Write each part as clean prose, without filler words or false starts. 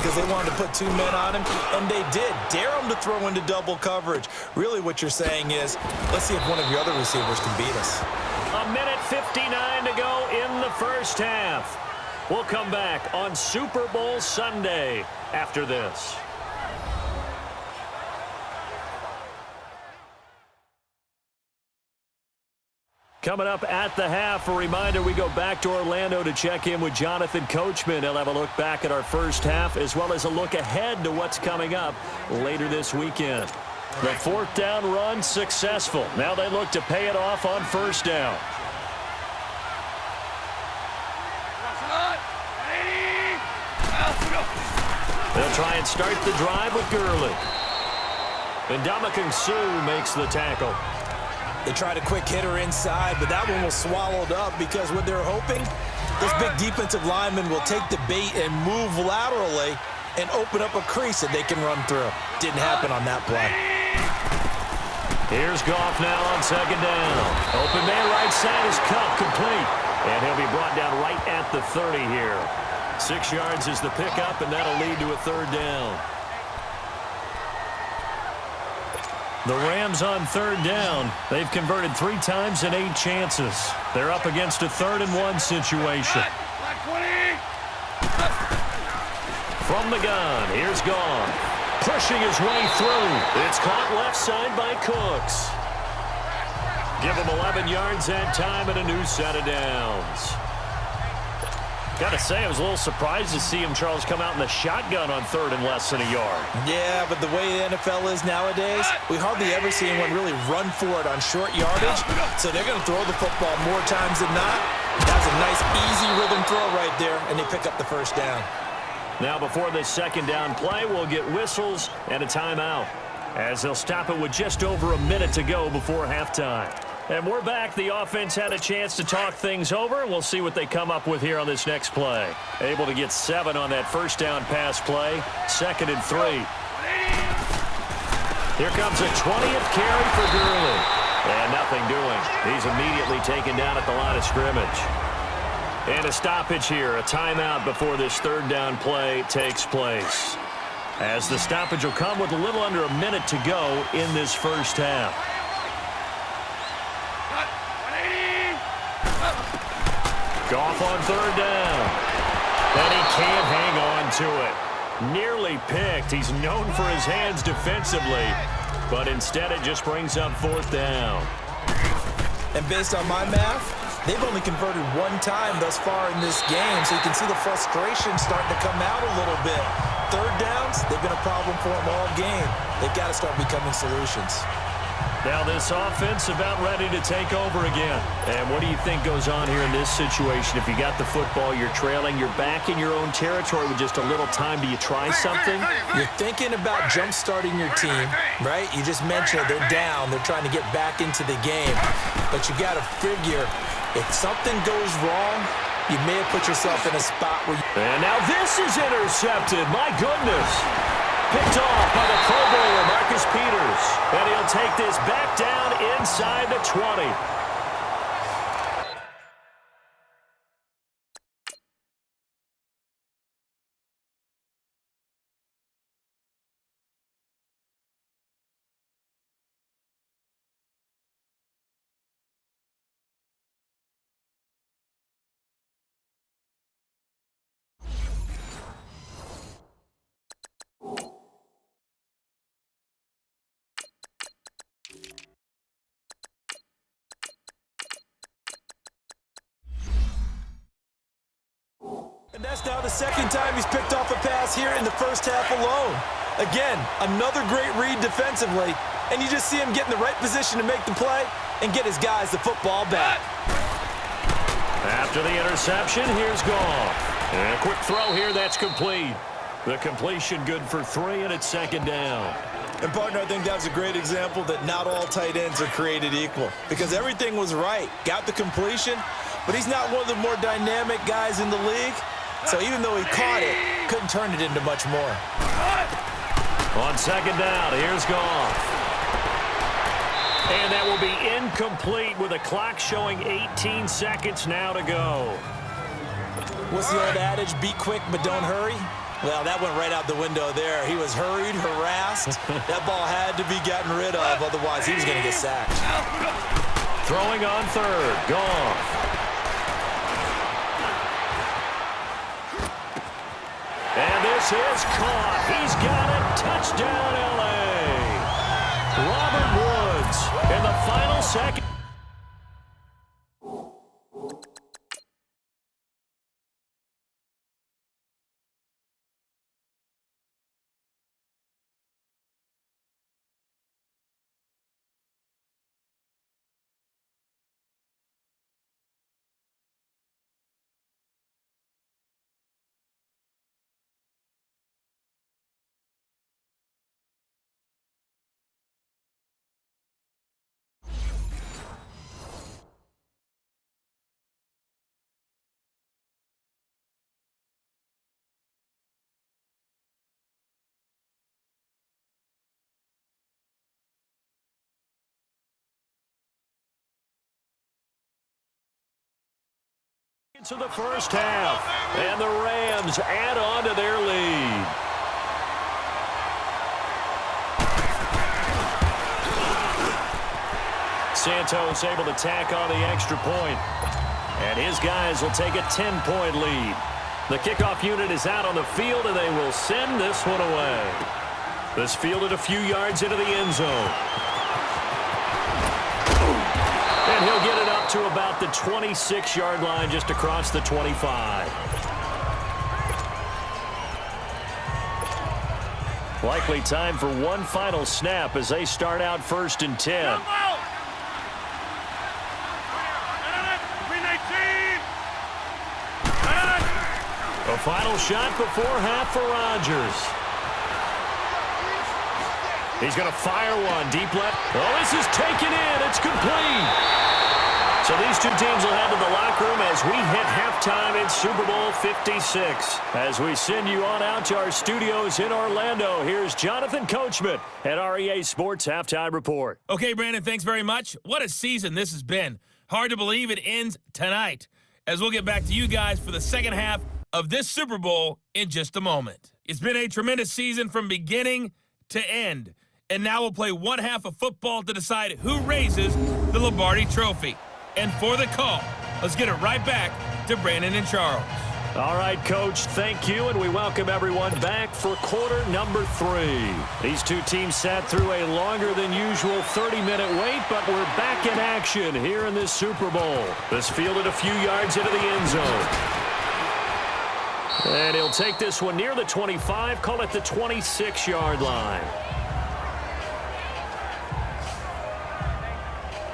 because they wanted to put 2 men on him, and they did. Dare him to throw into double coverage. Really what you're saying is, let's see if one of your other receivers can beat us. A minute 59 to go in the first half. We'll come back on Super Bowl Sunday after this. Coming up at the half, a reminder, we go back to Orlando to check in with Jonathan Coachman. He'll have a look back at our first half as well as a look ahead to what's coming up later this weekend. The 4th down run successful. Now they look to pay it off on 1st down. They'll try and start the drive with Gurley. And Ndamukong Suh makes the tackle. They tried a quick hitter inside, but that one was swallowed up because what they're hoping, this big defensive lineman will take the bait and move laterally and open up a crease that they can run through. Didn't happen on that play. Here's Goff now on 2nd down. Open man right side is cut complete. And he'll be brought down right at the 30 here. 6 yards is the pickup, and that'll lead to a 3rd down. The Rams on 3rd down. They've converted 3 times in 8 chances. They're up against a 3rd and 1 situation. From the gun, here's Goff. Pushing his way through. It's caught left side by Cooks. Give him 11 yards that time and a new set of downs. Got to say, I was a little surprised to see him, Charles, come out in the shotgun on 3rd and less than a yard. Yeah, but the way the NFL is nowadays, we hardly ever see anyone really run for it on short yardage. So they're going to throw the football more times than not. That's a nice, easy rhythm throw right there, and they pick up the 1st down. Now, before this 2nd down play, we'll get whistles and a timeout, as they'll stop it with just over a minute to go before halftime. And we're back. The offense had a chance to talk things over, and we'll see what they come up with here on this next play. Able to get 7 on that 1st down pass play. 2nd and 3. Here comes a 20th carry for Gurley. And nothing doing. He's immediately taken down at the line of scrimmage. And a stoppage here, a timeout before this 3rd down play takes place. As the stoppage will come with a little under a minute to go in this first half. Goff on 3rd down. And he can't hang on to it. Nearly picked. He's known for his hands defensively. But instead it just brings up 4th down. And based on my math, they've only converted 1 time thus far in this game. So you can see the frustration starting to come out a little bit. 3rd downs, they've been a problem for them all game. They've got to start becoming solutions. Now this offense about ready to take over again. And what do you think goes on here in this situation? If you got the football, you're trailing, you're back in your own territory with just a little time. Do you try something? You're thinking about jump-starting your team, right? You just mentioned they're down. They're trying to get back into the game. But you got to figure, if something goes wrong, you may have put yourself in a spot where you... And now this is intercepted. My goodness. Picked off by the Pro Bowler, Marcus Peters. And he'll take this back down inside the 20. And that's now the 2nd time he's picked off a pass here in the first half alone. Again, another great read defensively, and you just see him get in the right position to make the play and get his guys the football back. After the interception, here's Goff. And a quick throw here, that's complete. The completion good for 3, and it's 2nd down. And, partner, I think that was a great example that not all tight ends are created equal because everything was right. Got the completion, but he's not one of the more dynamic guys in the league. So even though he caught it, couldn't turn it into much more. On 2nd down, here's Goff. And that will be incomplete with a clock showing 18 seconds now to go. What's the old adage? Be quick, but don't hurry. Well, that went right out the window there. He was hurried, harassed. That ball had to be gotten rid of, otherwise he was going to get sacked. Throwing on third. Gone. And this is caught. He's got it. Touchdown, L.A. Robert Woods in the final second. To the first half, and the Rams add on to their lead. Santos able to tack on the extra point, and his guys will take a 10-point lead. The kickoff unit is out on the field, and they will send this one away. This fielded a few yards into the end zone. And he'll get it up to about the 26-yard line, just across the 25. Likely time for one final snap as they start out 1st and 10. A final shot before half for Rodgers. He's going to fire one deep left. Oh, this is taken in. It's complete. So these two teams will head to the locker room as we hit halftime in Super Bowl 56. As we send you on out to our studios in Orlando, here's Jonathan Coachman at REA Sports Halftime Report. Okay, Brandon, thanks very much. What a season this has been. Hard to believe it ends tonight, as we'll get back to you guys for the second half of this Super Bowl in just a moment. It's been a tremendous season from beginning to end, and now we'll play one half of football to decide who raises the Lombardi Trophy. And for the call, let's get it right back to Brandon and Charles. All right, Coach, thank you, and we welcome everyone back for quarter number 3. These two teams sat through a longer than usual 30-minute wait, but we're back in action here in this Super Bowl. This fielded a few yards into the end zone. And he'll take this one near the 25, call it the 26-yard line.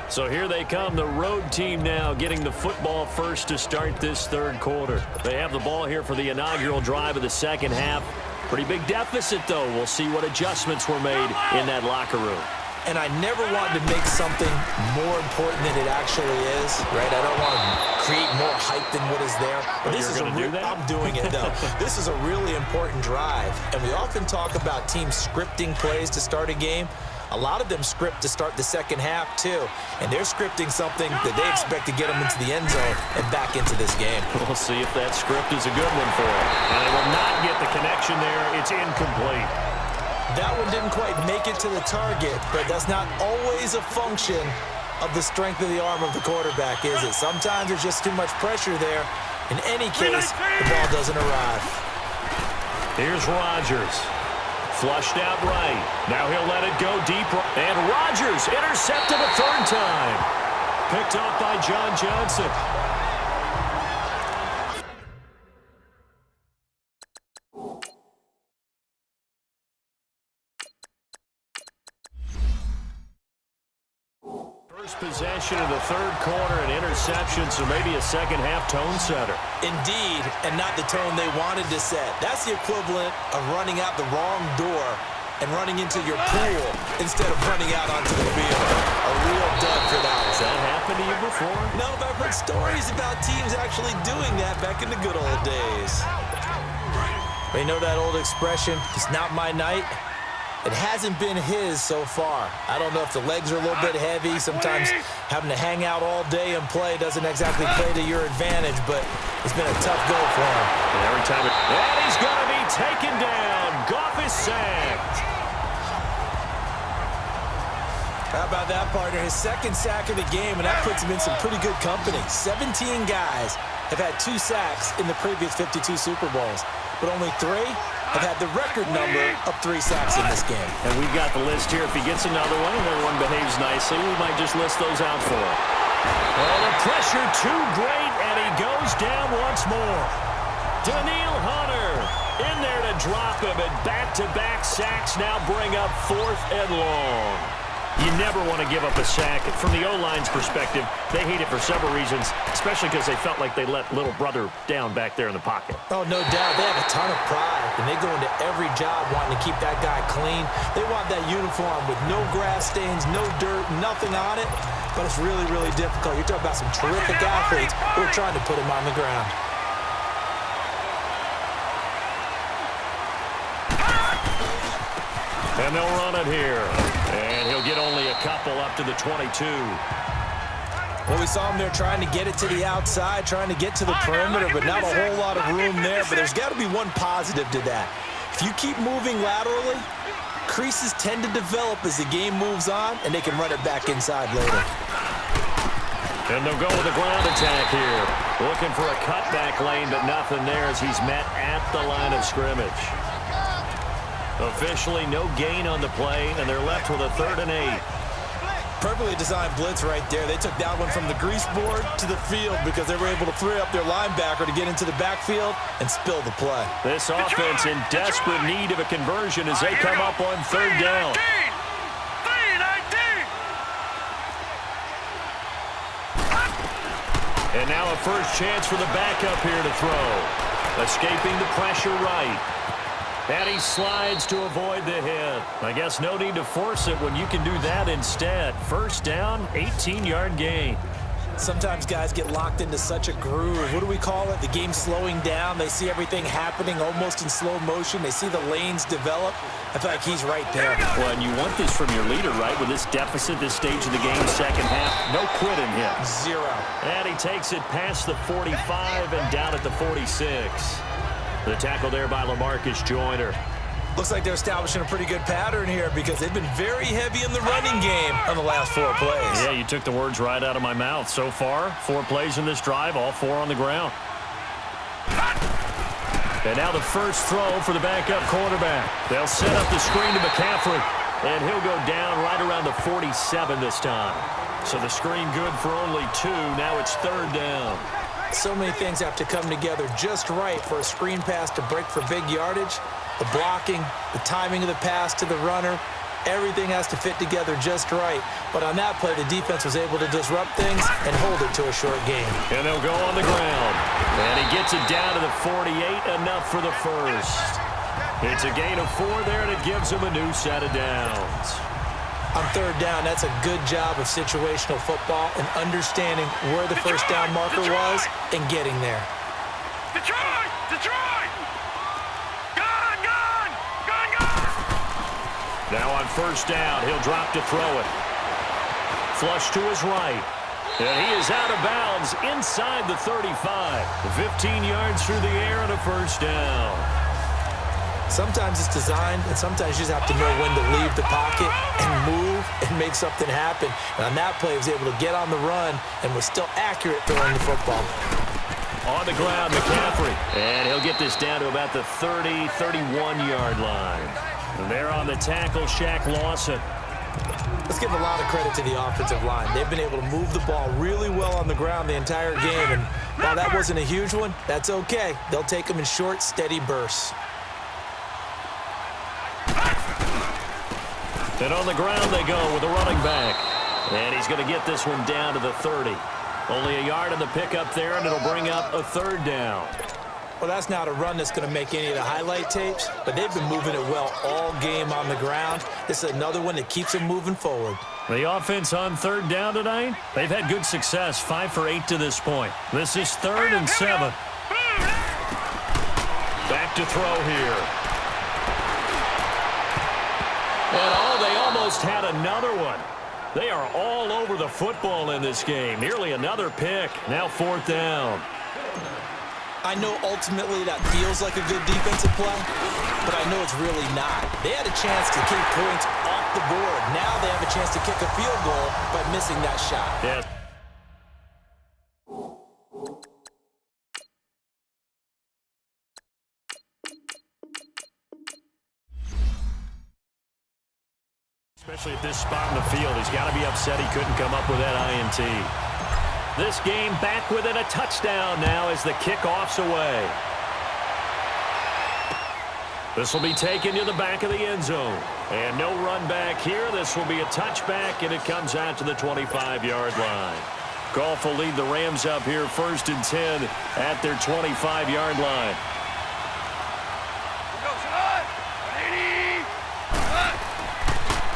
So here they come, the road team now getting the football first to start this third quarter. They have the ball here for the inaugural drive of the second half. Pretty big deficit, though. We'll see what adjustments were made in that locker room. And I never wanted to make something more important than it actually is, right? I don't want to create more hype than what is there. But this is I'm doing it, though. This is a really important drive. And we often talk about teams scripting plays to start a game. A lot of them script to start the second half, too. And they're scripting something that they expect to get them into the end zone and back into this game. We'll see if that script is a good one for them. And they will not get the connection there. It's incomplete. That one didn't quite make it to the target, but that's not always a function of the strength of the arm of the quarterback, is it? Sometimes there's just too much pressure there. In any case, the ball doesn't arrive. Here's Rodgers. Flushed out right. Now he'll let it go deep. And Rodgers intercepted a third time. Picked off by John Johnson. First possession of the third quarter, an interception, so maybe a second-half tone setter. Indeed, and not the tone they wanted to set. That's the equivalent of running out the wrong door and running into your pool instead of running out onto the field. A real dud for that one. Has that happened to you before? No, but I've heard stories about teams actually doing that back in the good old days. But you know that old expression, it's not my night? It hasn't been his so far. I don't know if the legs are a little bit heavy. Sometimes having to hang out all day and play doesn't exactly play to your advantage, but it's been a tough go for him. And every time and he's going to be taken down. Goff is sacked. How about that, partner? His second sack of the game, and that puts him in some pretty good company. 17 guys have had 2 sacks in the previous 52 Super Bowls, but only 3 have had the record number of 3 sacks in this game. And we've got the list here. If he gets another one and everyone behaves nicely, we might just list those out for him. Well, the pressure too great, and he goes down once more. Daniil Hunter in there to drop him, and back-to-back sacks now bring up 4th and long. You never want to give up a sack. From the O-line's perspective, they hate it for several reasons, especially because they felt like they let little brother down back there in the pocket. Oh, no doubt. They have a ton of pride, and they go into every job wanting to keep that guy clean. They want that uniform with no grass stains, no dirt, nothing on it, but it's really, really difficult. You're talking about some terrific athletes who are trying to put him on the ground. And they'll run it here. And he'll get only a couple up to the 22. Well, we saw him there trying to get it to the outside, trying to get to the perimeter, but not a whole lot of room there. But there's got to be one positive to that. If you keep moving laterally, creases tend to develop as the game moves on, and they can run it back inside later. And they'll go with a ground attack here. Looking for a cutback lane, but nothing there as he's met at the line of scrimmage. Officially no gain on the play, and they're left with a 3rd and 8. Perfectly designed blitz right there. They took that one from the grease board to the field because they were able to free up their linebacker to get into the backfield and spill the play. This offense in desperate need of a conversion as they come up on 3rd down. And now a first chance for the backup here to throw. Escaping the pressure right. And he slides to avoid the hit. I guess no need to force it when you can do that instead. First down, 18-yard gain. Sometimes guys get locked into such a groove. What do we call it? The game slowing down. They see everything happening almost in slow motion. They see the lanes develop. I feel like he's right there. Well, and you want this from your leader, right? With this deficit, this stage of the game, second half, no quitting him. 0. And he takes it past the 45 and down at the 46. The tackle there by LaMarcus Joyner. Looks like they're establishing a pretty good pattern here because they've been very heavy in the running game on the last 4 plays. Yeah, you took the words right out of my mouth. So far, 4 plays in this drive, all 4 on the ground. And now the first throw for the backup quarterback. They'll set up the screen to McCaffrey, and he'll go down right around the 47 this time. So the screen good for only 2. Now it's 3rd down. So many things have to come together just right for a screen pass to break for big yardage. The blocking, the timing of the pass to the runner, everything has to fit together just right. But on that play, the defense was able to disrupt things and hold it to a short game. And they'll go on the ground. And he gets it down to the 48, enough for the first. It's a gain of 4 there, and it gives him a new set of downs. On 3rd down, that's a good job of situational football and understanding where the first down marker was and getting there. Detroit! Detroit! Gone! Now on first down, he'll drop to throw it. Flush to his right. And he is out of bounds inside the 35. 15 yards through the air and a first down. Sometimes it's designed, and sometimes you just have to know when to leave the pocket and move and make something happen. And on that play, he was able to get on the run and was still accurate throwing the football. On the ground, McCaffrey. And he'll get this down to about the 30, 31-yard line. And there on the tackle, Shaq Lawson. Let's give a lot of credit to the offensive line. They've been able to move the ball really well on the ground the entire game. And while that wasn't a huge one, that's okay. They'll take them in short, steady bursts. And on the ground they go with a running back. And he's going to get this one down to the 30. Only a yard on the pickup there, and it'll bring up a 3rd down. Well, that's not a run that's going to make any of the highlight tapes, but they've been moving it well all game on the ground. This is another one that keeps them moving forward. The offense on 3rd down tonight, they've had good success, 5 for 8 to this point. This is 3rd and 7. Back to throw here. And they almost had another one. They are all over the football in this game. Nearly another pick. Now 4th down. I know ultimately that feels like a good defensive play, but I know it's really not. They had a chance to keep points off the board. Now they have a chance to kick a field goal by missing that shot. Yeah. Especially at this spot in the field. He's got to be upset he couldn't come up with that INT. This game back within a touchdown now as the kickoff's away. This will be taken to the back of the end zone. And no run back here. This will be a touchback, and it comes out to the 25-yard line. Goff will lead the Rams up here 1st and 10 at their 25-yard line.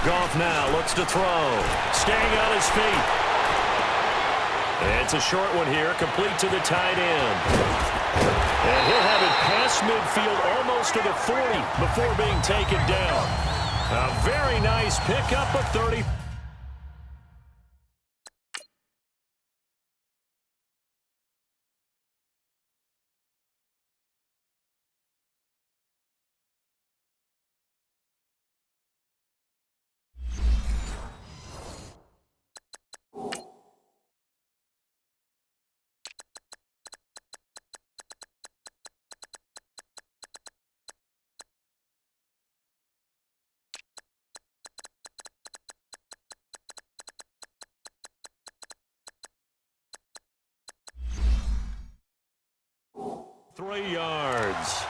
Goff now looks to throw. Staying on his feet. It's a short one here, complete to the tight end. And he'll have it past midfield almost to the 40 before being taken down. A very nice pickup of 30. $3 yards.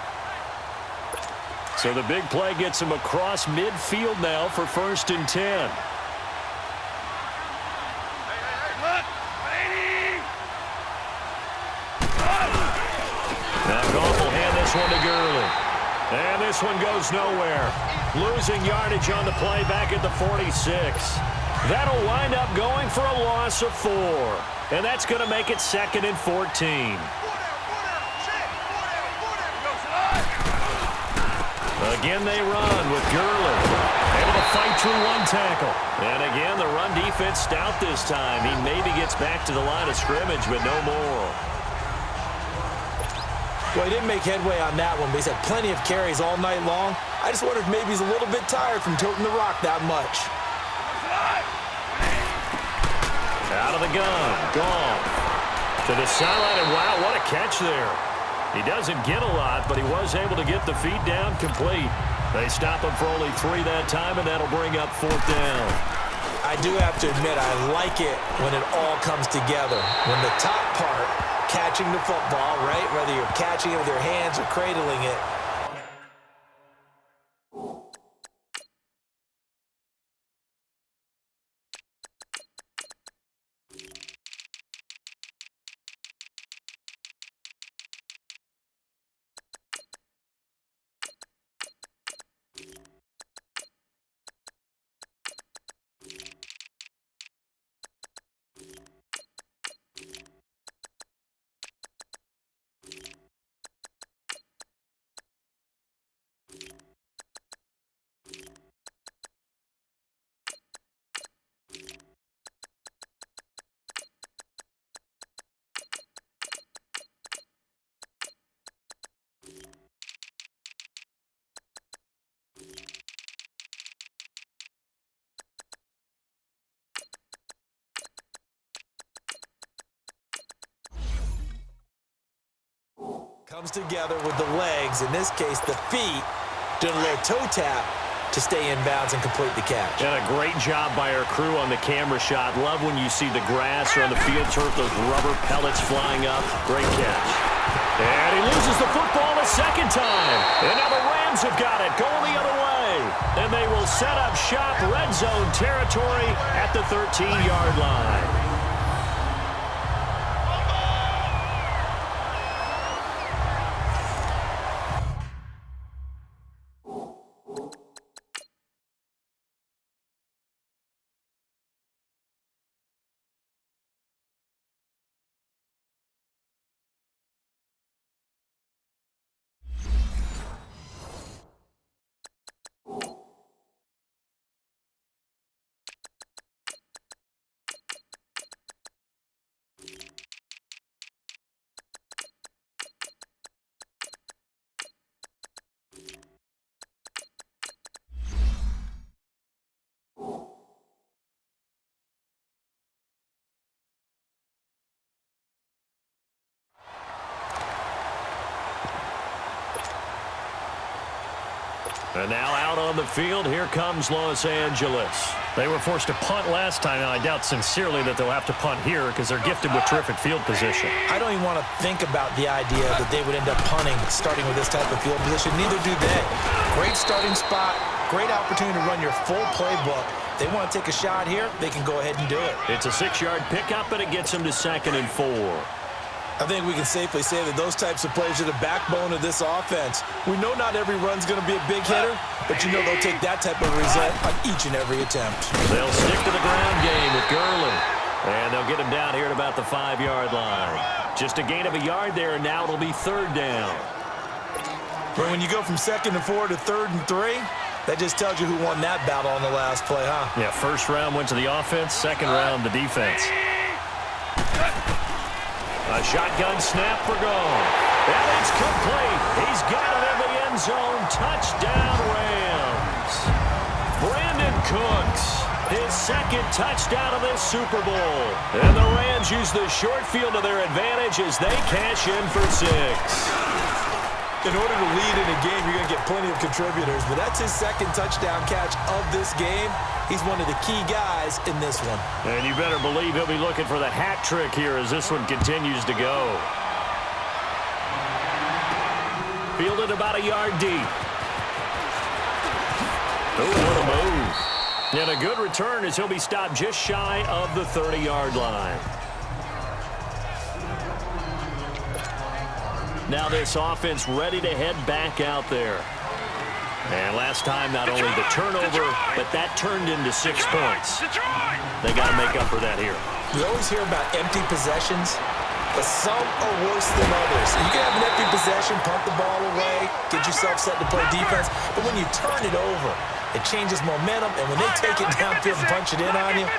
So the big play gets him across midfield now for 1st and 10. Now Goff will hand this one to Gurley. And this one goes nowhere. Losing yardage on the play back at the 46. That'll wind up going for a loss of 4. And that's going to make it 2nd and 14. Again they run with Gurley. Able to fight through one tackle. And again, the run defense stout this time. He maybe gets back to the line of scrimmage, but no more. Well, he didn't make headway on that one, but he's had plenty of carries all night long. I just wonder if maybe he's a little bit tired from toting the rock that much. Out of the gun. Goff to the sideline, and wow, what a catch there. He doesn't get a lot, but he was able to get the feet down complete. They stop him for only 3 that time, and that'll bring up 4th down. I do have to admit, I like it when it all comes together. When the top part, catching the football, right? Whether you're catching it with your hands or cradling it. Comes together with the legs, in this case the feet, doing a little toe tap to stay in bounds and complete the catch. And a great job by our crew on the camera shot. Love when you see the grass or on the field turf, those rubber pellets flying up. Great catch. And he loses the football a second time. And now the Rams have got it, going the other way. And they will set up shop, red zone territory at the 13-yard line. And now out on the field, here comes Los Angeles. They were forced to punt last time, and I doubt sincerely that they'll have to punt here because they're gifted with terrific field position. I don't even want to think about the idea that they would end up punting starting with this type of field position. Neither do they. Great starting spot, great opportunity to run your full playbook. They want to take a shot here, they can go ahead and do it. It's a 6-yard pickup, and it gets them to 2nd and 4. I think we can safely say that those types of plays are the backbone of this offense. We know not every run's going to be a big hitter, but you know they'll take that type of result on each and every attempt. They'll stick to the ground game with Gurley. And they'll get him down here at about the 5-yard line. Just a gain of a yard there, and now it'll be 3rd down. But when you go from 2nd and 4 to 3rd and 3, that just tells you who won that battle on the last play, huh? Yeah, first round went to the offense, second round the defense. A shotgun snap for Gone. And it's complete. He's got it in the end zone. Touchdown, Rams. Brandon Cooks, his 2nd touchdown of this Super Bowl. And the Rams use the short field to their advantage as they cash in for 6. In order to lead in a game, you're going to get plenty of contributors, but that's his 2nd touchdown catch of this game. He's one of the key guys in this one. And you better believe he'll be looking for the hat trick here as this one continues to go. Fielded about a yard deep. Oh, what a move. And a good return as he'll be stopped just shy of the 30-yard line. Now this offense ready to head back out there. And last time, not only the turnover, but that turned into 6 points. They got to make up for that here. We always hear about empty possessions, but some are worse than others. You can have an empty possession, punt the ball away, get yourself set to play defense, but when you turn it over, it changes momentum, and when they take it downfield and punch it in on you,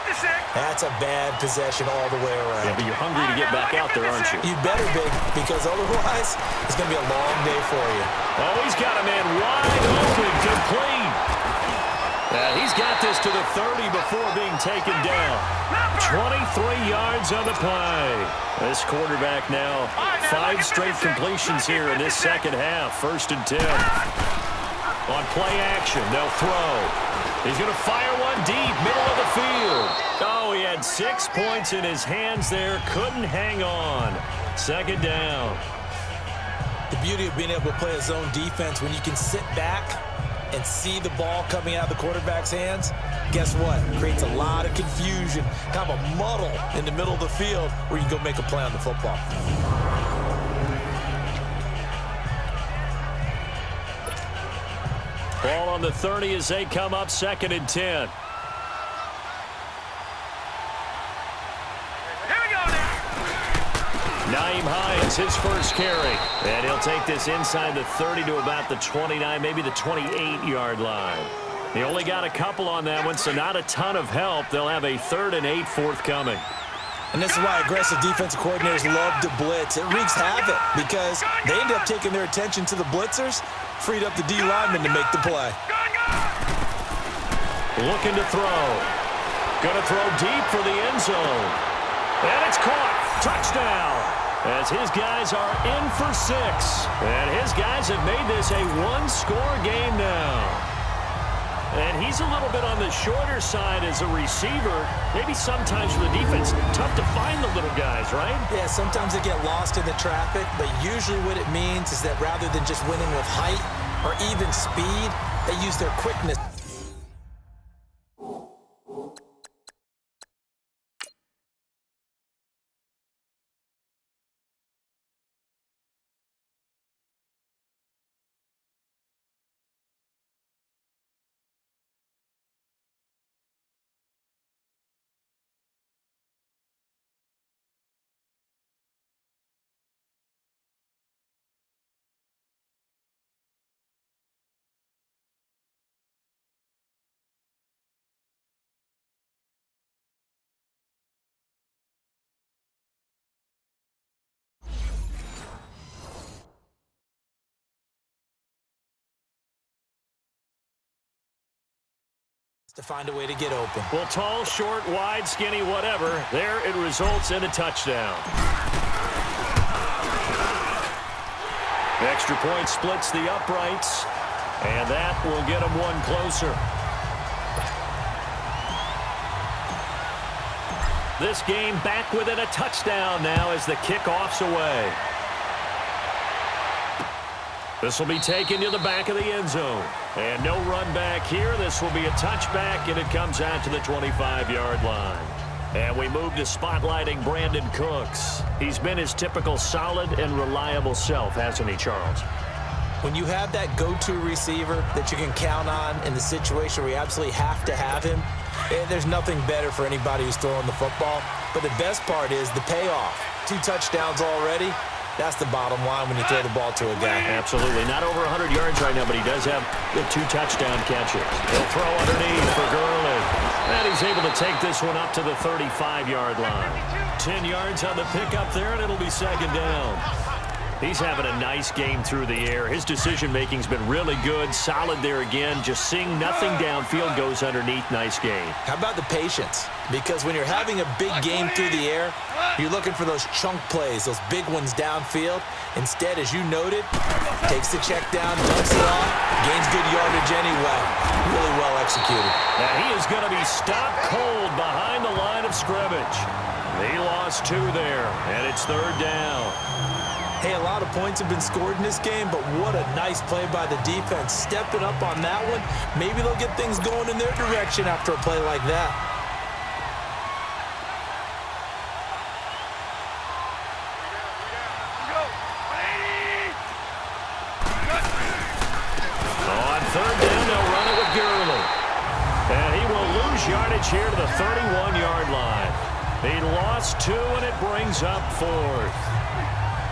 that's a bad possession all the way around. Yeah, but you're hungry to get back out there, aren't you? You better be, because otherwise, it's going to be a long day for you. Oh, he's got a man wide open, complete. He's got this to the 30 before being taken down. 23 yards on the play. This quarterback now, 5 straight completions here in this second half. 1st and 10. On play action, they'll throw. He's going to fire one deep, middle of the field. Oh, he had 6 points in his hands there. Couldn't hang on. 2nd down. The beauty of being able to play a zone defense, when you can sit back and see the ball coming out of the quarterback's hands, guess what? It creates a lot of confusion, kind of a muddle in the middle of the field where you can go make a play on the football. Ball on the 30 as they come up 2nd and 10. Here we go now. Naeem Hines, his first carry. And he'll take this inside the 30 to about the 29, maybe the 28-yard line. He only got a couple on that one, so not a ton of help. They'll have a 3rd and 8 forthcoming. And this is why aggressive defensive coordinators love to blitz. It wreaks havoc because they end up taking their attention to the blitzers, freed up the D lineman to make the play. Looking to throw. Going to throw deep for the end zone. And it's caught. Touchdown. As his guys are in for 6. And his guys have made this a 1-score game now. And he's a little bit on the shorter side as a receiver. Maybe sometimes for the defense, tough to find the little guys, right? Yeah, sometimes they get lost in the traffic, but usually what it means is that rather than just winning with height or even speed, they use their quickness. To find a way to get open. Well, tall, short, wide, skinny, whatever. There it results in a touchdown. Extra point splits the uprights. And that will get them one closer. This game back within a touchdown now as the kickoff's away. This will be taken to the back of the end zone. And no run back here. This will be a touchback, and it comes out to the 25-yard line. And we move to spotlighting Brandon Cooks. He's been his typical solid and reliable self, hasn't he, Charles? When you have that go-to receiver that you can count on in the situation where you absolutely have to have him, there's nothing better for anybody who's throwing the football. But the best part is the payoff. 2 touchdowns already. That's the bottom line when you throw the ball to a guy. Absolutely. Not over 100 yards right now, but he does have the 2 touchdown catches. He'll throw underneath for Gurley. And he's able to take this one up to the 35-yard line. 10 yards on the pickup there, and it'll be second down. He's having a nice game through the air. His decision-making's been really good. Solid there again. Just seeing nothing downfield, goes underneath. Nice game. How about the patience? Because when you're having a big game through the air, you're looking for those chunk plays, those big ones downfield. Instead, as you noted, takes the check down, dumps it off, gains good yardage anyway. Really well executed. Now he is going to be stopped cold behind the line of scrimmage. He lost 2 there, and it's third down. Hey, a lot of points have been scored in this game, but what a nice play by the defense. Stepping up on that one, maybe they'll get things going in their direction after a play like that. On third down, they'll run it with Gurley. And he will lose yardage here to the 31-yard line. He lost 2, and it brings up 4th.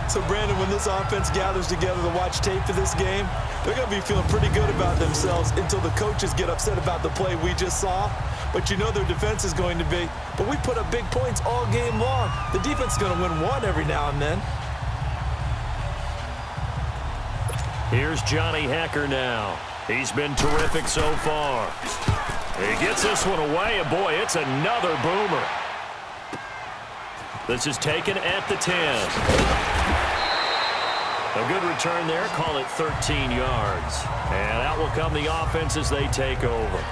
So, Brandon, when this offense gathers together to watch tape for this game, they're going to be feeling pretty good about themselves until the coaches get upset about the play we just saw. But you know their defense is going to be. But we put up big points all game long. The defense is going to win one every now and then. Here's Johnny Hecker now. He's been terrific so far. He gets this one away, and boy, it's another boomer. This is taken at the 10. A good return there. Call it 13 yards. And out will come the offense as they take over.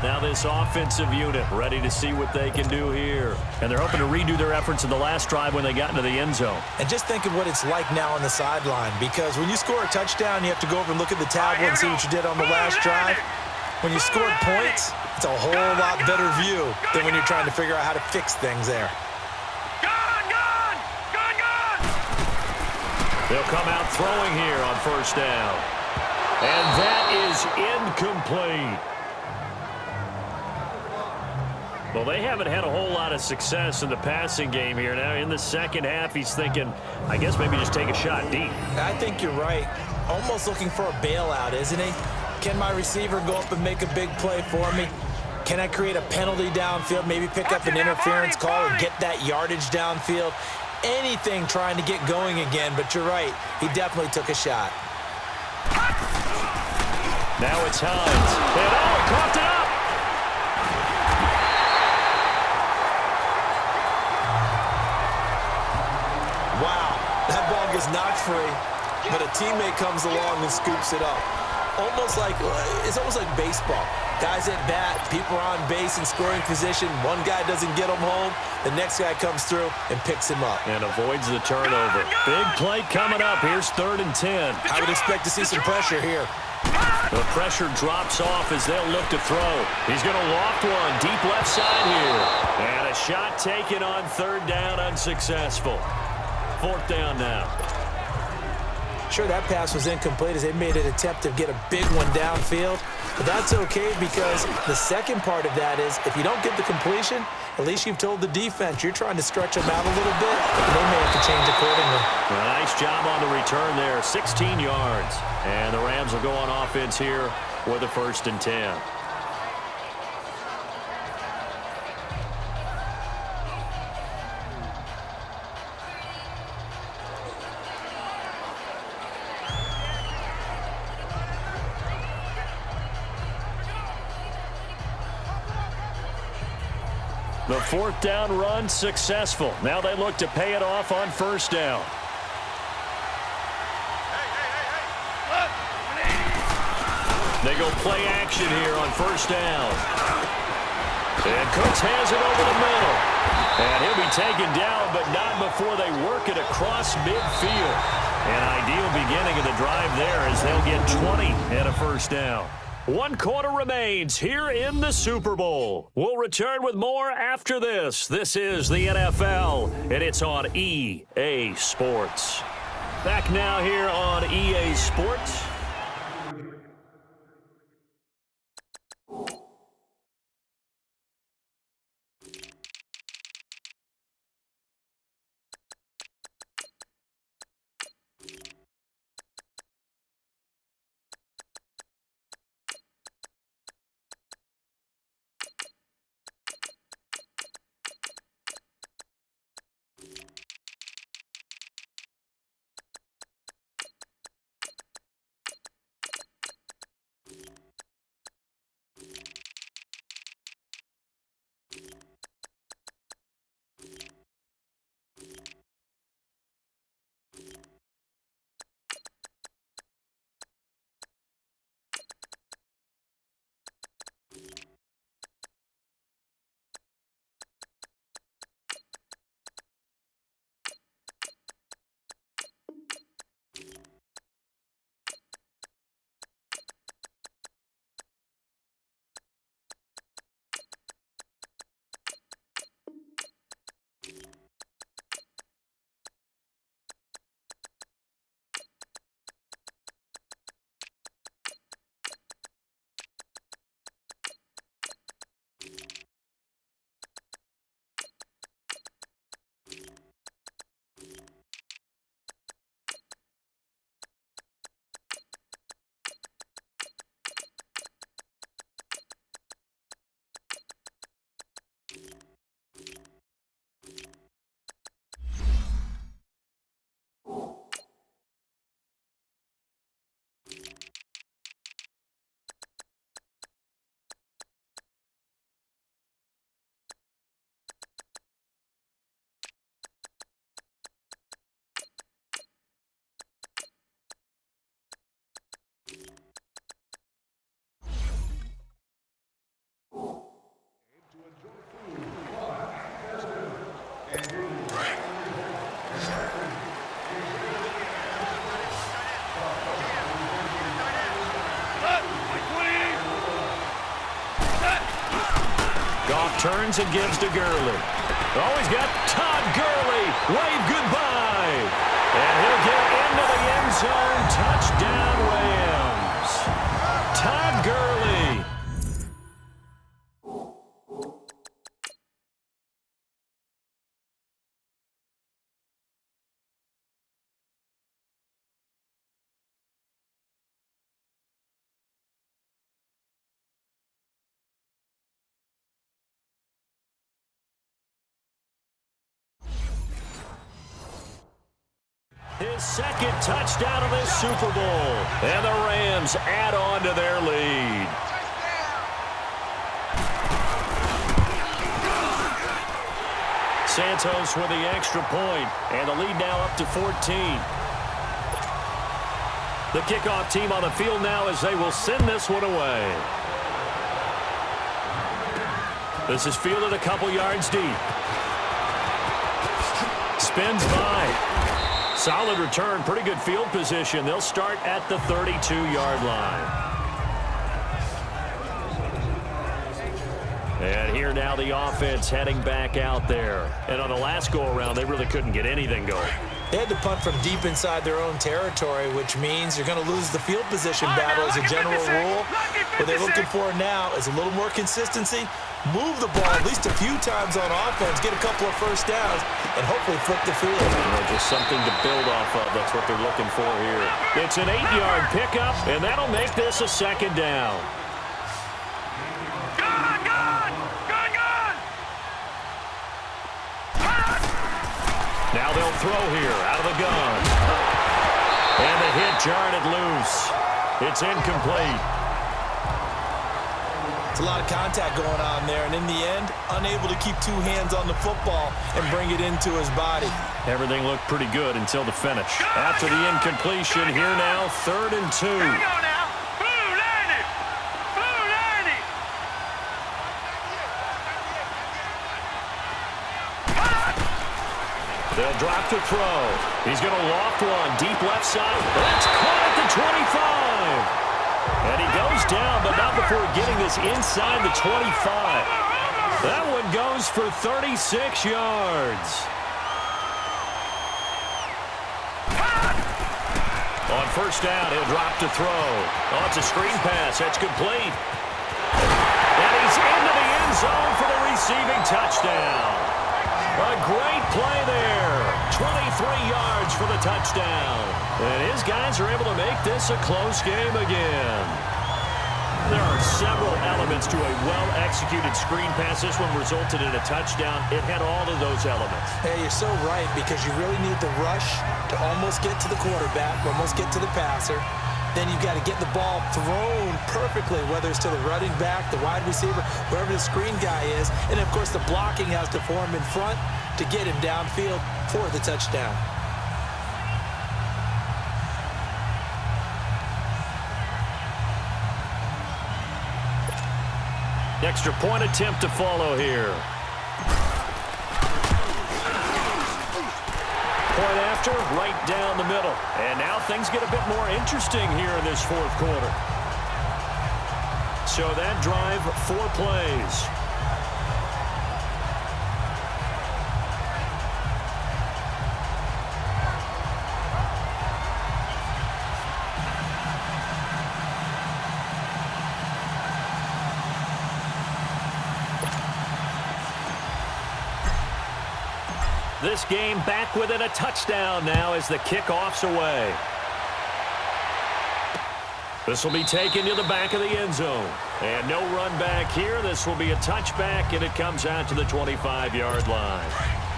Now this offensive unit ready to see what they can do here. And they're hoping to redo their efforts in the last drive when they got into the end zone. And just think of what it's like now on the sideline. Because when you score a touchdown, you have to go over and look at the tablet and see what you did on the last drive. When you scored points, it's a whole lot better view than when you're trying to figure out how to fix things there. They'll come out throwing here on first down. And that is incomplete. Well, they haven't had a whole lot of success in the passing game here. Now, in the second half, he's thinking, I guess maybe just take a shot deep. I think you're right. Almost looking for a bailout, isn't he? Can my receiver go up and make a big play for me? Can I create a penalty downfield, maybe pick up an interference call and get that yardage downfield? Anything trying to get going again, but you're right. He definitely took a shot. Now it's Hines. And coughed it up. Wow, that ball gets knocked free, but a teammate comes along and scoops it up. It's almost like baseball. Guys at bat, people are on base in scoring position. One guy doesn't get him home. The next guy comes through and picks him up. And avoids the turnover. Big play coming up. Here's 3rd and 10. I would expect to see some pressure here. The pressure drops off as they'll look to throw. He's going to loft one deep left side here. And a shot taken on 3rd down, unsuccessful. 4th down now. Sure, that pass was incomplete as they made an attempt to get a big one downfield. But that's okay because the second part of that is if you don't get the completion, at least you've told the defense you're trying to stretch them out a little bit, and they may have to change accordingly. Nice job on the return there, 16 yards. And the Rams will go on offense here with a 1st and 10. The 4th down run successful. Now they look to pay it off on 1st down. They go play action here on first down. And Cooks has it over the middle. And he'll be taken down, but not before they work it across midfield. An ideal beginning of the drive there as they'll get 20 and a first down. 1 quarter remains here in the Super Bowl. We'll return with more after this. This is the NFL, and it's on EA Sports. Back now here on EA Sports. Turns and gives to Gurley. Oh, he's got Todd Gurley. Wave goodbye. And he'll get into the end zone. Touchdown, Rams. Todd Gurley. His second touchdown of this Super Bowl. And the Rams add on to their lead. Santos with the extra point, and the lead now up to 14. The kickoff team on the field now as they will send this one away. This is fielded a couple yards deep. Spins by. Solid return, pretty good field position. They'll start at the 32-yard line. And here now the offense heading back out there. And on the last go-around, they really couldn't get anything going. They had to punt from deep inside their own territory, which means you're going to lose the field position battle as a general rule. What they're looking for now is a little more consistency, move the ball at least a few times on offense, get a couple of first downs, and hopefully flip the field. Just something to build off of. That's what they're looking for here. It's an 8-yard pickup, and that'll make this a second down. Now they'll throw here out of the gun. And the hit jarred it loose. It's incomplete. It's a lot of contact going on there, and in the end, unable to keep two hands on the football and bring it into his body. Everything looked pretty good until the finish. After the incompletion, here now, 3rd and 2. Here we go now. Blue landed. They'll drop to throw. He's going to loft one. Deep left side. That's caught at the 25. And he goes down, but not before getting this inside the 25. That one goes for 36 yards. On first down, he'll drop to throw. Oh, it's a screen pass. That's complete. And he's into the end zone for the receiving touchdown. A great play there. 23 yards for the touchdown. And his guys are able to make this a close game again. There are several elements to a well-executed screen pass. This one resulted in a touchdown. It had all of those elements. Hey, you're so right, because you really need the rush to almost get to the quarterback, almost get to the passer. Then you've got to get the ball thrown perfectly, whether it's to the running back, the wide receiver, wherever the screen guy is. And, of course, the blocking has to form in front to get him downfield for the touchdown. Extra point attempt to follow here. Point after, right down the middle. And now things get a bit more interesting here in this fourth quarter. So that drive, 4 plays. This game back within a touchdown now as the kickoff's away. This will be taken to the back of the end zone. And no run back here. This will be a touchback, and it comes out to the 25-yard line.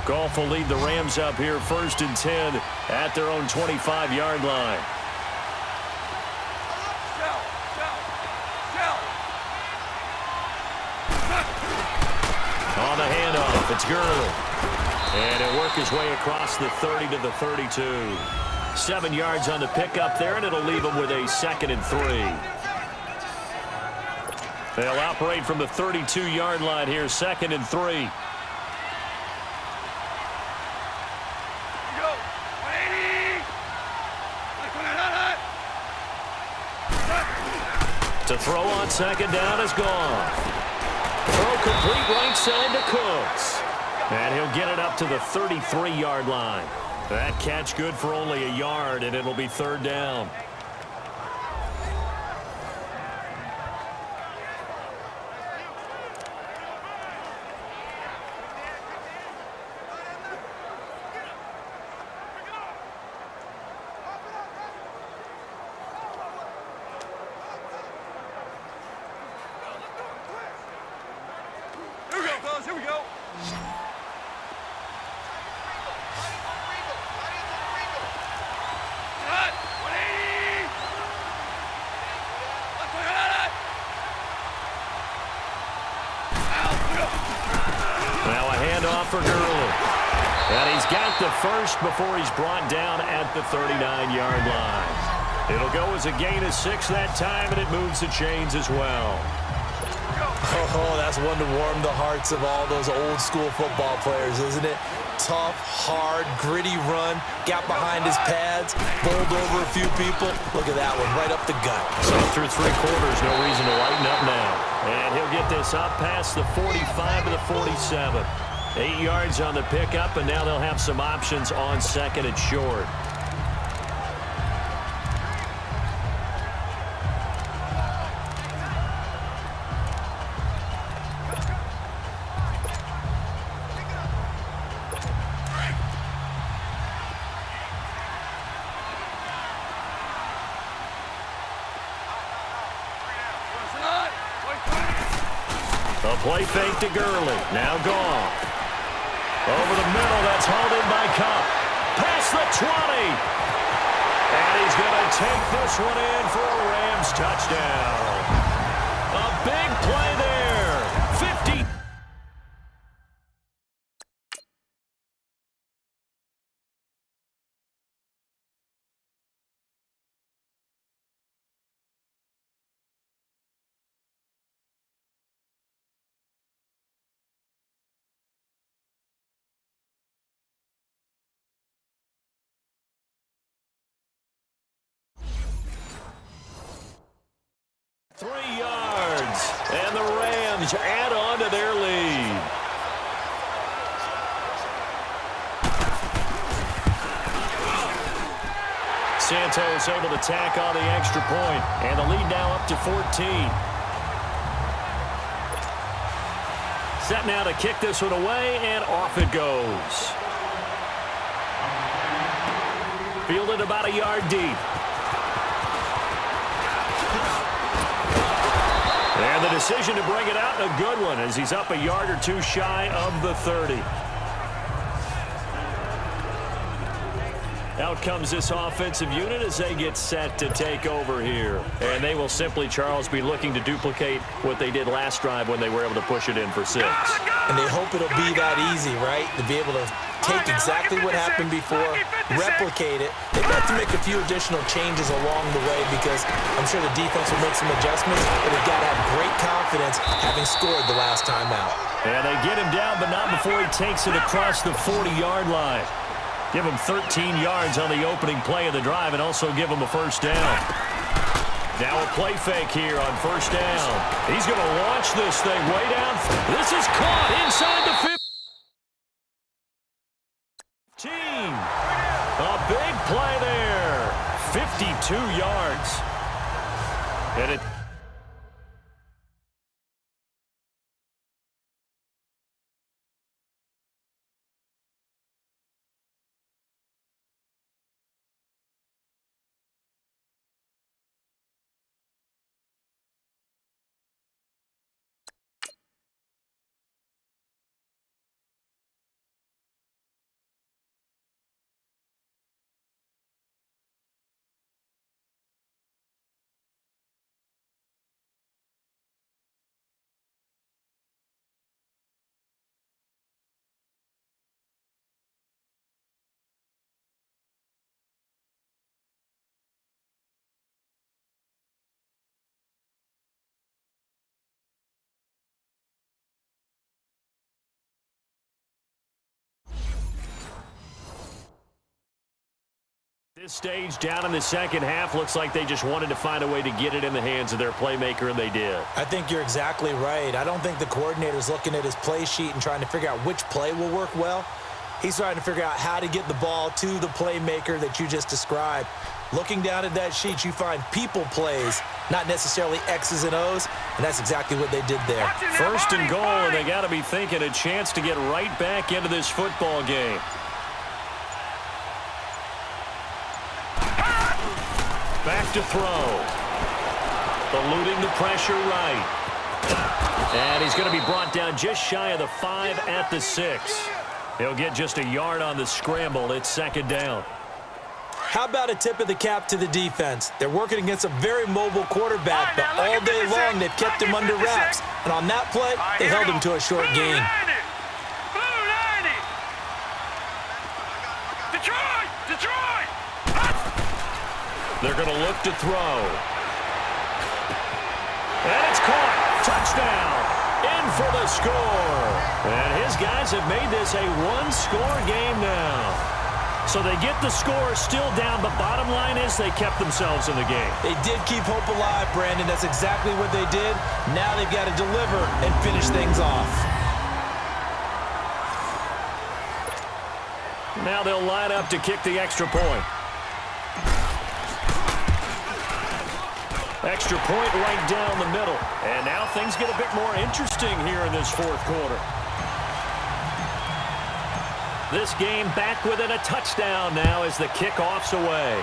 Goff will lead the Rams up here 1st and 10 at their own 25-yard line. On the handoff, it's Gurley. And he'll work his way across the 30 to the 32. 7 yards on the pickup there, and it'll leave him with a 2nd and 3. They'll operate from the 32-yard line here, 2nd and 3. Go. 180. To throw on 2nd down is gone. Throw complete right side to Cooks. And he'll get it up to the 33-yard line. That catch good for only a yard, and it'll be 3rd down. Here we go, fellas. Here we go. Cut. 180. Let's go. Now a handoff for Gurley. And he's got the first before he's brought down at the 39-yard line. It'll go as a gain of 6 that time, and it moves the chains as well. Oh, that's one to warm the hearts of all those old school football players, isn't it? Tough, hard, gritty run, got behind his pads, bowled over a few people. Look at that one, right up the gut. So through 3 quarters, no reason to lighten up now. And he'll get this up past the 45 to the 47. 8 yards on the pickup, and now they'll have some options on 2nd and short. A play fake to Gurley. Now gone. Over the middle, that's hauled in by Cup. Past the 20. And he's going to take this one in for a Rams touchdown. A big play there. 50. Raiders add on to their lead. Santos able to tack on the extra point, and the lead now up to 14. Set now to kick this one away, and off it goes. Fielded about a yard deep. And the decision to bring it out, a good one, as he's up a yard or two shy of the 30. Out comes this offensive unit as they get set to take over here. And they will simply, Charles, be looking to duplicate what they did last drive when they were able to push it in for 6. And they hope it'll be that easy, right? To be able to take exactly what happened before, replicate it. They've got to make a few additional changes along the way because I'm sure the defense will make some adjustments, but they've got to have great confidence having scored the last time out. And they get him down, but not before he takes it across the 40-yard line. Give him 13 yards on the opening play of the drive and also give him a first down. Now a play fake here on first down. He's going to launch this thing way down. This is caught inside the 15. A big play there. 52 yards. And it... This stage down in the second half looks like they just wanted to find a way to get it in the hands of their playmaker, and they did. I think you're exactly right. I don't think the coordinator's looking at his play sheet and trying to figure out which play will work well. He's trying to figure out how to get the ball to the playmaker that you just described. Looking down at that sheet, you find people plays, not necessarily X's and O's, and that's exactly what they did there. First and goal, and they got to be thinking a chance to get right back into this football game. Back to throw. Eluding the pressure right. And he's going to be brought down just shy of the 5 at the 6. He'll get just a yard on the scramble. It's second down. How about a tip of the cap to the defense? They're working against a very mobile quarterback, but all day long they've kept him under wraps. And on that play, they held him to a short gain. They're going to look to throw. And it's caught. Touchdown. In for the score. And his guys have made this a one-score game now. So they get the score still down, but bottom line is they kept themselves in the game. They did keep hope alive, Brandon. That's exactly what they did. Now they've got to deliver and finish things off. Now they'll line up to kick the extra point. Extra point right down the middle. And now things get a bit more interesting here in this fourth quarter. This game back within a touchdown now as the kickoff's away.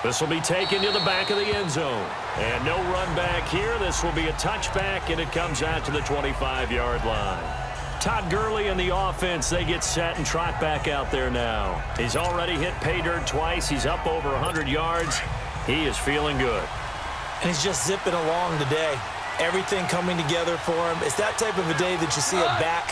This will be taken to the back of the end zone. And no run back here. This will be a touchback, and it comes out to the 25-yard line. Todd Gurley and the offense, they get set and trot back out there now. He's already hit pay dirt twice. He's up over 100 yards. He is feeling good. And he's just zipping along today. Everything coming together for him. It's that type of a day that you see a back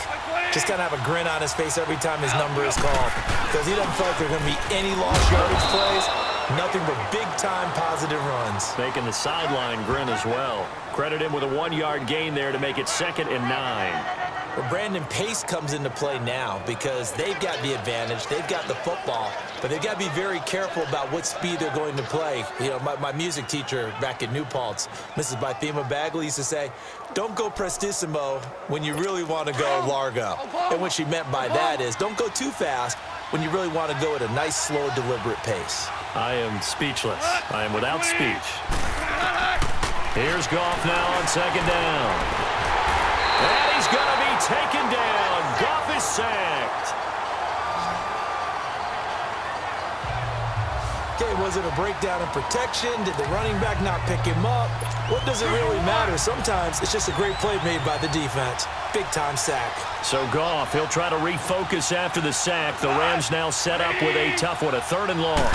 just kind of have a grin on his face every time his number is called. Because he doesn't feel like there are going to be any lost yardage plays. Nothing but big-time positive runs. Making the sideline grin as well. Credit him with a 1-yard gain there to make it 2nd and 9. Well, Brandon, pace comes into play now because they've got the advantage. They've got the football, but they've got to be very careful about what speed they're going to play. You know, my music teacher back in New Paltz, Mrs. Bythema Bagley, used to say, don't go prestissimo when you really want to go largo. And what she meant by that is don't go too fast when you really want to go at a nice, slow, deliberate pace. I am speechless. I am without speech. Here's Goff now on second down. And he's going to be taken down. Goff is sacked. Okay, was it a breakdown in protection? Did the running back not pick him up? What does it really matter? Sometimes it's just a great play made by the defense. Big-time sack. So Goff, he'll try to refocus after the sack. The Rams now set up with a tough one, a 3rd and long.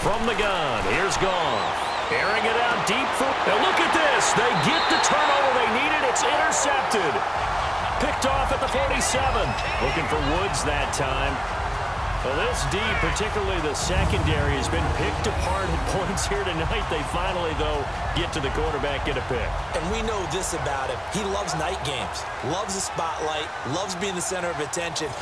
From the gun, here's Goff. Airing it out deep for... Now look at this. They get the turnover they needed. It's intercepted. Picked off at the 47. Looking for Woods that time. Well, this D, particularly the secondary, has been picked apart at points here tonight. They finally, though, get to the quarterback, get a pick. And we know this about him. He loves night games, loves the spotlight, loves being the center of attention.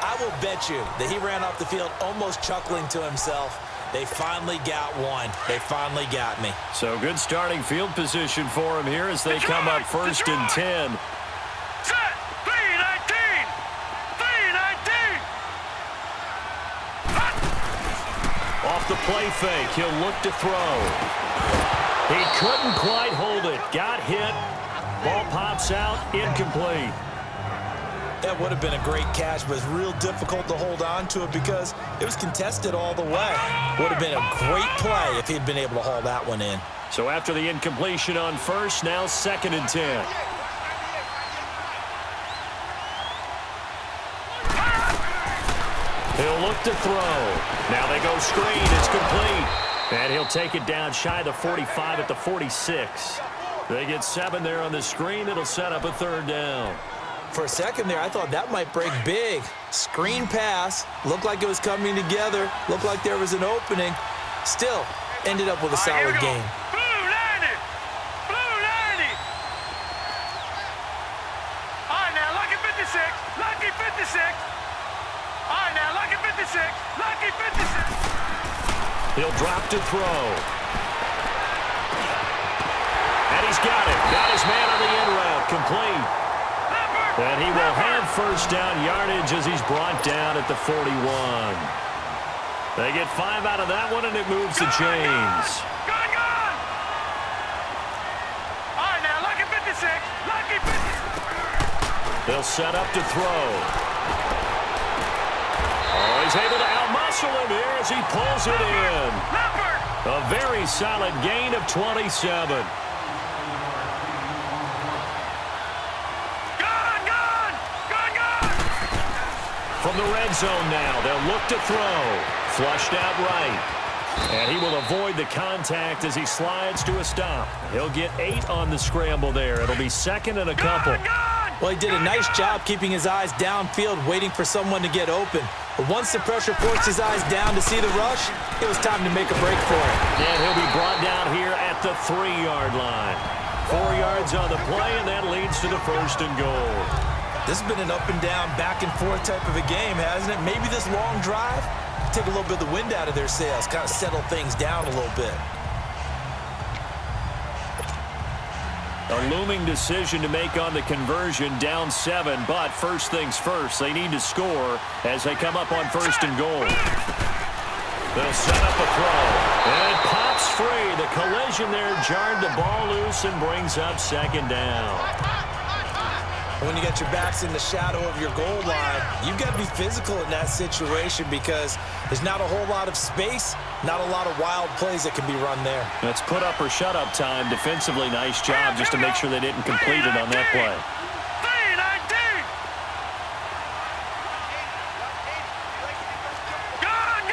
I will bet you that he ran off the field almost chuckling to himself. They finally got one. They finally got me. So good starting field position for him here as they come up 1st and 10. Set. 3-19. 3-19. Off the play fake, he'll look to throw. He couldn't quite hold it. Got hit. Ball pops out, incomplete. That would have been a great catch, but it's real difficult to hold on to it because it was contested all the way. Would have been a great play if he'd been able to haul that one in. So after the incompletion on 1st, now 2nd and 10. He'll look to throw. Now they go screen. It's complete. And he'll take it down shy of the 45 at the 46. They get 7 there on the screen. It'll set up a 3rd down. For a second there, I thought that might break big. Screen pass. Looked like it was coming together. Looked like there was an opening. Still, ended up with a solid game. Blue 90. Blue 90. All right, now, lucky 56. Lucky 56. All right, now, lucky 56. Lucky 56. He'll drop to throw. And he's got it. Got his man on the in route. Complete. And he will have 1st down yardage as he's brought down at the 41. They get 5 out of that one, and it moves the chains. Gone. All right, now, lucky 56. Lucky 56. They'll set up to throw. Oh, he's able to outmuscle him here as he pulls it in. A very solid gain of 27. From the red zone now, they'll look to throw. Flushed out right. And he will avoid the contact as he slides to a stop. He'll get 8 on the scramble there. It'll be 2nd and a couple. Well, he did a nice job keeping his eyes downfield, waiting for someone to get open. But once the pressure forced his eyes down to see the rush, it was time to make a break for him. And he'll be brought down here at the 3-yard line. 4 yards on the play, and that leads to the 1st and goal. This has been an up-and-down, back-and-forth type of a game, hasn't it? Maybe this long drive, take a little bit of the wind out of their sails, kind of settle things down a little bit. A looming decision to make on the conversion, down 7, but first things first, they need to score as they come up on 1st and goal. They'll set up a throw, and it pops free. The collision there jarred the ball loose and brings up 2nd down. When you got your backs in the shadow of your goal line, you've got to be physical in that situation because there's not a whole lot of space, not a lot of wild plays that can be run there. That's put up or shut up time. Defensively, nice job just to make sure they didn't complete it on that play. 3-19. Gone.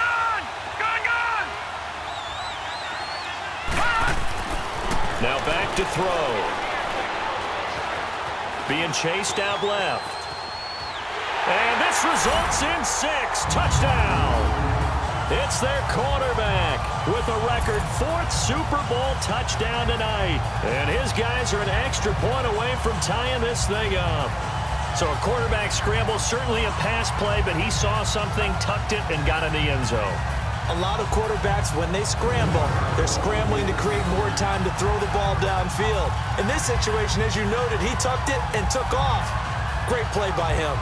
Now back to throw. Being chased out left. And this results in 6. Touchdown. It's their quarterback with a record 4th Super Bowl touchdown tonight. And his guys are an extra point away from tying this thing up. So a quarterback scramble, certainly a pass play, but he saw something, tucked it, and got in the end zone. A lot of quarterbacks, when they scramble, they're scrambling to create more time to throw the ball downfield. In this situation, as you noted, he tucked it and took off. Great play by him.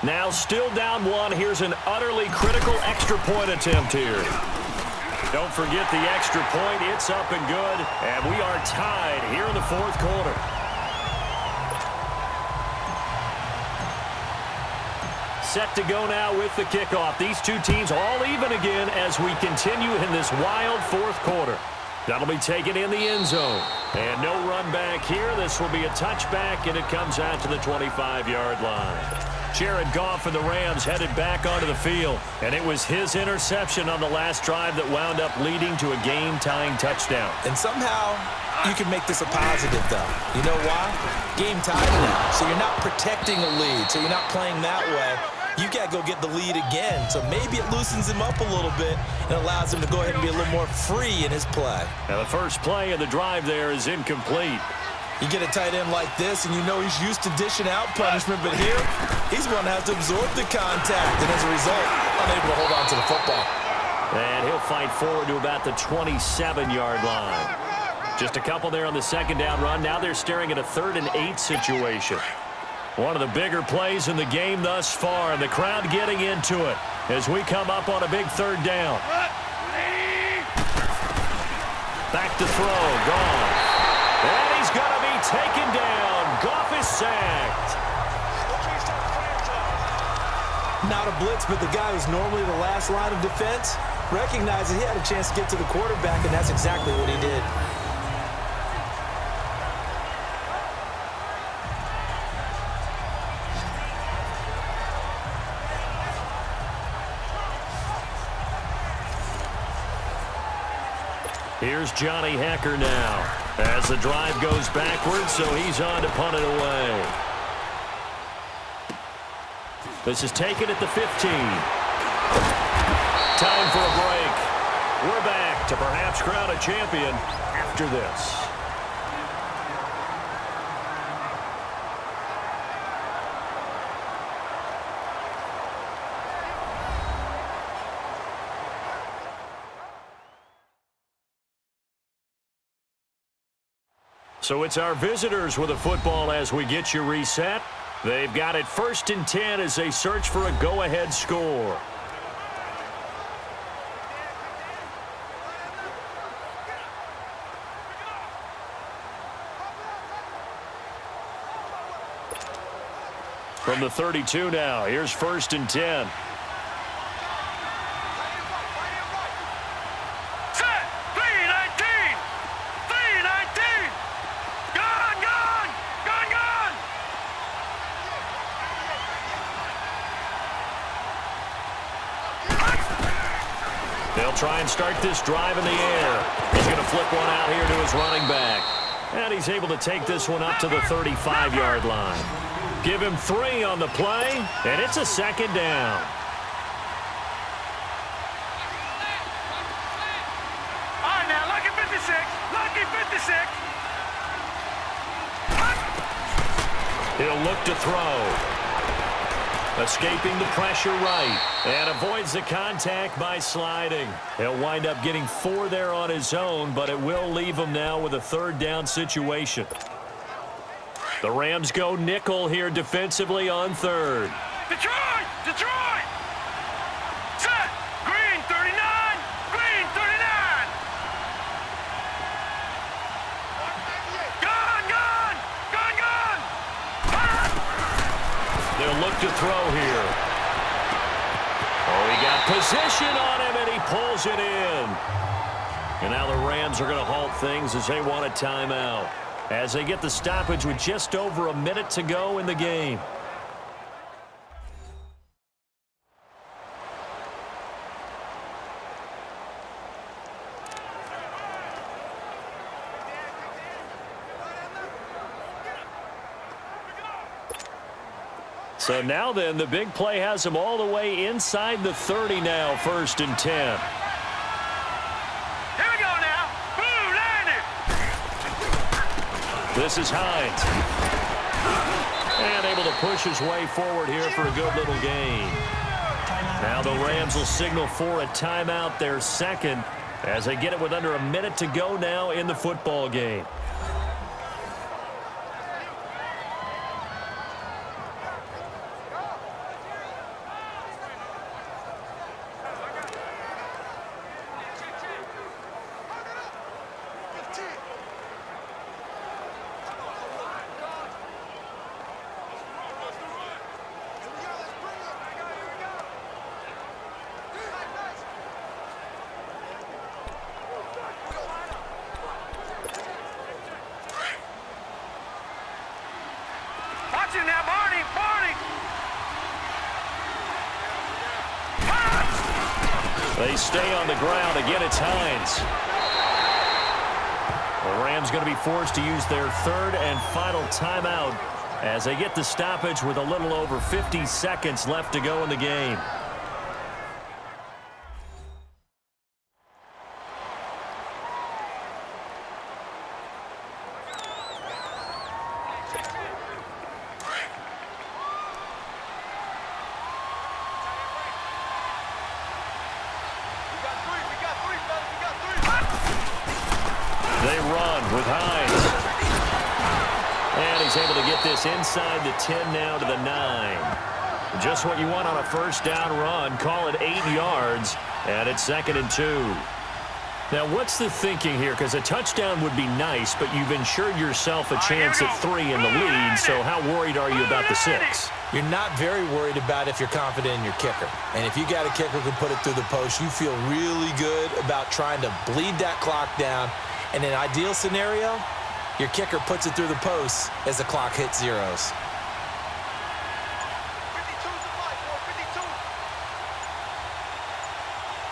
Now still down one. Here's an utterly critical extra point attempt here. Don't forget the extra point. It's up and good. And we are tied here in the fourth quarter. Set to go now with the kickoff. These two teams all even again as we continue in this wild fourth quarter. That'll be taken in the end zone. And no run back here. This will be a touchback, and it comes out to the 25-yard line. Jared Goff and the Rams headed back onto the field, and it was his interception on the last drive that wound up leading to a game-tying touchdown. And somehow you can make this a positive, though. You know why? Game tied now, so you're not protecting a lead, so you're not playing that way. You got to go get the lead again, so maybe it loosens him up a little bit and allows him to go ahead and be a little more free in his play. Now the first play of the drive there is incomplete. You get a tight end like this, and you know he's used to dishing out punishment, but here, he's going to have to absorb the contact, and as a result, unable to hold on to the football. And he'll fight forward to about the 27-yard line. Just a couple there on the second down run. Now they're staring at a 3rd and 8 situation. One of the bigger plays in the game thus far, and the crowd getting into it as we come up on a big 3rd down. Back to throw, Goff. And he's going to be taken down. Goff is sacked. Not a blitz, but the guy who's normally the last line of defense recognized that he had a chance to get to the quarterback, and that's exactly what he did. Here's Johnny Hecker now as the drive goes backwards, so he's on to punt it away. This is taken at the 15. Time for a break. We're back to perhaps crown a champion after this. So it's our visitors with a football as we get you reset. They've got it 1st and 10 as they search for a go-ahead score. From the 32 now, here's 1st and 10. They'll try and start this drive in the air. He's going to flip one out here to his running back. And he's able to take this one up to the 35-yard line. Give him 3 on the play, and it's a 2nd down. All right, now, lucky 56. Lucky 56. He'll look to throw. Escaping the pressure right, and avoids the contact by sliding. He'll wind up getting 4 there on his own, but it will leave him now with a 3rd down situation. The Rams go nickel here defensively on 3rd. Detroit! Detroit! Set! Green 39! Green 39! Gun! Gun! Gun! Gun! They'll look to throw here. Oh, he got position on him, and he pulls it in. And now the Rams are going to halt things as they want a timeout, as they get the stoppage with just over a minute to go in the game. So now then, the big play has them all the way inside the 30 now, 1st and 10. Here we go now. Boom, landed. This is Hines. And able to push his way forward here for a good little gain. Now the Rams will signal for a timeout, their second, as they get it with under a minute to go now in the football game. Watch him now, Barney. They stay on the ground. Again, it's Hines. The Rams going to be forced to use their third and final timeout as they get the stoppage with a little over 50 seconds left to go in the game. They run with Hines. And he's able to get this inside the 10 now to the 9. Just what you want on a first down run. Call it 8 yards. And it's 2nd and 2. Now, what's the thinking here? Because a touchdown would be nice, but you've ensured yourself a chance at 3 in the lead. So how worried are you about the 6? You're not very worried about if you're confident in your kicker. And if you got a kicker who can put it through the post, you feel really good about trying to bleed that clock down. In an ideal scenario, your kicker puts it through the post as the clock hits zeros. 52's the play, 452.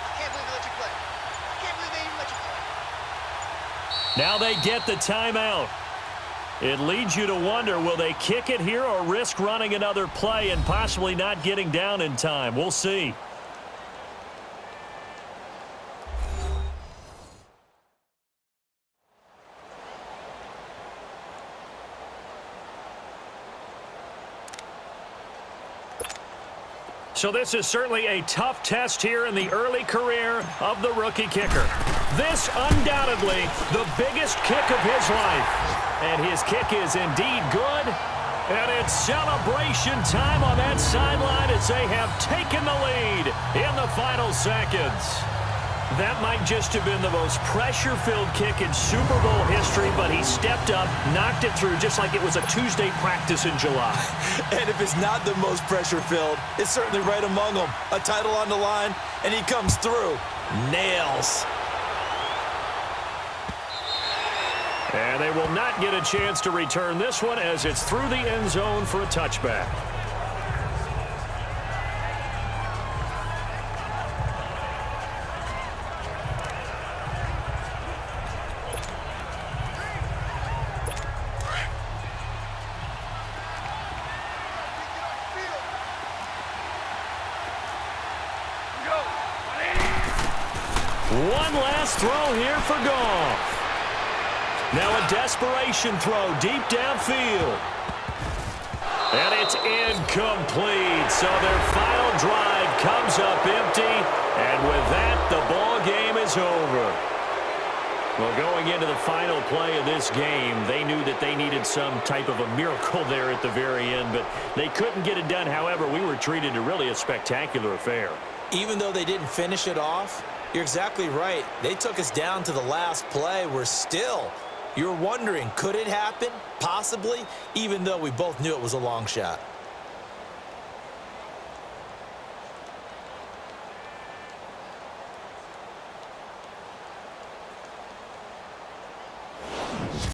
I can't believe they let you play. I can't believe they even let you play. Now they get the timeout. It leads you to wonder, will they kick it here or risk running another play and possibly not getting down in time? We'll see. So this is certainly a tough test here in the early career of the rookie kicker. This undoubtedly the biggest kick of his life. And his kick is indeed good. And it's celebration time on that sideline as they have taken the lead in the final seconds. That might just have been the most pressure-filled kick in Super Bowl history, but he stepped up, knocked it through just like it was a Tuesday practice in July. And if it's not the most pressure-filled, it's certainly right among them. A title on the line, and he comes through. Nails. And they will not get a chance to return this one as it's through the end zone for a touchback. One last throw here for Goff. Now a desperation throw deep downfield. And it's incomplete. So their final drive comes up empty. And with that, the ball game is over. Well, going into the final play of this game, they knew that they needed some type of a miracle there at the very end, but they couldn't get it done. However, we were treated to really a spectacular affair. Even though they didn't finish it off, you're exactly right. They took us down to the last play. You're wondering, could it happen? Possibly, even though we both knew it was a long shot.